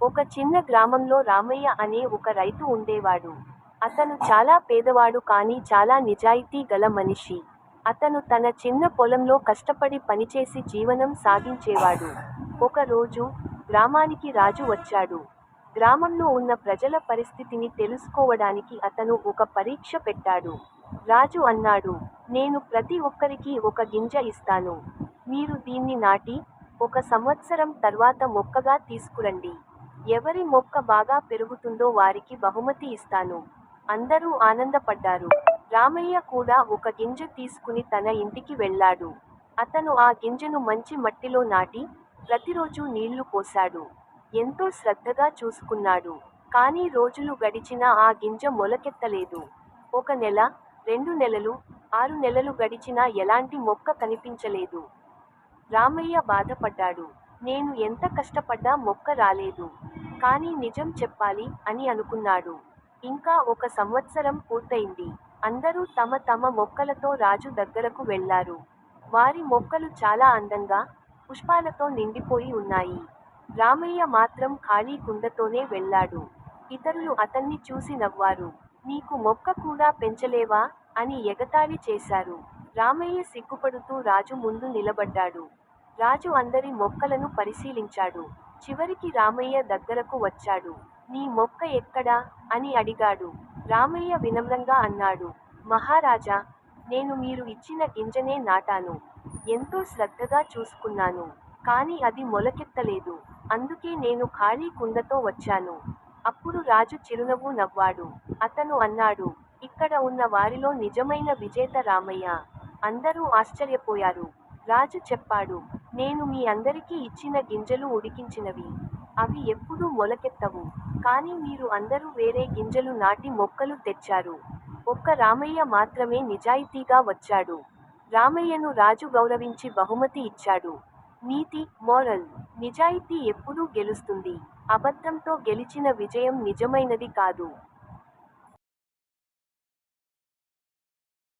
ఒక చిన్న గ్రామంలో రామయ్య అనే ఒక రైతు ఉండేవాడు. అతను చాలా పేదవాడు కానీ చాలా నిజాయితీ గల మనిషి. అతను తన చిన్న పొలంలో కష్టపడి పనిచేసి జీవనం సాగించేవాడు. ఒక రోజు, గ్రామానికి రాజు వచ్చాడు. గ్రామంలో ఉన్న ప్రజల పరిస్థితిని తెలుసుకోవడానికి అతను ఒక పరీక్ష పెట్టాడు. రాజు అన్నాడు, నేను ప్రతి ఒక్కరికి ఒక గింజ ఇస్తాను. మీరు దీన్ని నాటి, ఒక సంవత్సరం తర్వాత మొక్కగా తీసుకురండి. ఎవరి మొక్క బాగా పెరుగుతుందో వారికి బహుమతి ఇస్తాను. అందరూ ఆనందపడ్డారు. రామయ్య కూడా ఒక గింజ తీసుకుని తన ఇంటికి వెళ్ళాడు. అతను ఆ గింజను మంచి మట్టిలో నాటి, ప్రతిరోజు నీళ్లు పోశాడు. ఎంతో శ్రద్ధగా చూసుకున్నాడు. కానీ రోజులు గడిచినా ఆ గింజ మొలకెత్తలేదు. 1 నెల, 2 నెలలు, 6 నెలలు గడిచినా ఎలాంటి మొక్క కనిపించలేదు. రామయ్య బాధపడ్డాడు. నేను ఎంత కష్టపడ్డా మొక్క రాలేదు. కానీ నిజం చెప్పాలి అని అనుకున్నాడు. ఇంకా 1 సంవత్సరం పూర్తయింది. అందరూ తమ తమ మొక్కలతో రాజు దగ్గరకు వెళ్లారు. వారి మొక్కలు చాలా అందంగా, పుష్పాలతో నిండిపోయి ఉన్నాయి. రామయ్య మాత్రం ఖాళీ కుండతోనే వెళ్ళాడు. ఇతరులు అతన్ని చూసి నవ్వారు. నీకు మొక్క కూడా పెంచలేవా అని ఎగతాళి చేశారు. రామయ్య సిగ్గుపడుతూ రాజు ముందు నిలబడ్డాడు. రాజు అందరి మొక్కలను పరిశీలించాడు. చివరికి రామయ్య దగ్గరకు వచ్చాడు. నీ మొక్క ఎక్కడా అని అడిగాడు. రామయ్య వినమ్రంగా అన్నాడు, మహారాజా, నేను మీరు ఇచ్చిన గింజనే నాటాను. ఎంతో శ్రద్ధగా చూసుకున్నాను. కానీ అది మొలకెత్తలేదు. అందుకే నేను ఖాళీ కుండతో వచ్చాను. అప్పుడు రాజు చిరునవ్వు నవ్వాడు. అతను అన్నాడు, ఇక్కడ ఉన్న వారిలో నిజమైన విజేత రామయ్య. అందరూ ఆశ్చర్యపోయారు. రాజు చెప్పాడు, నేను మీ అందరికీ ఇచ్చిన గింజలు ఉడికించినవి. అవి ఎప్పుడూ మొలకెత్తవు. కానీ మీరు అందరూ వేరే గింజలు నాటి మొక్కలు తెచ్చారు. ఒక్క రామయ్య మాత్రమే నిజాయితీగా వచ్చాడు. రామయ్యను రాజు గౌరవించి బహుమతి ఇచ్చాడు. నీతి, మోరల్: నిజాయితీ ఎప్పుడూ గెలుస్తుంది. అబద్ధంతో గెలిచిన విజయం నిజమైనది కాదు.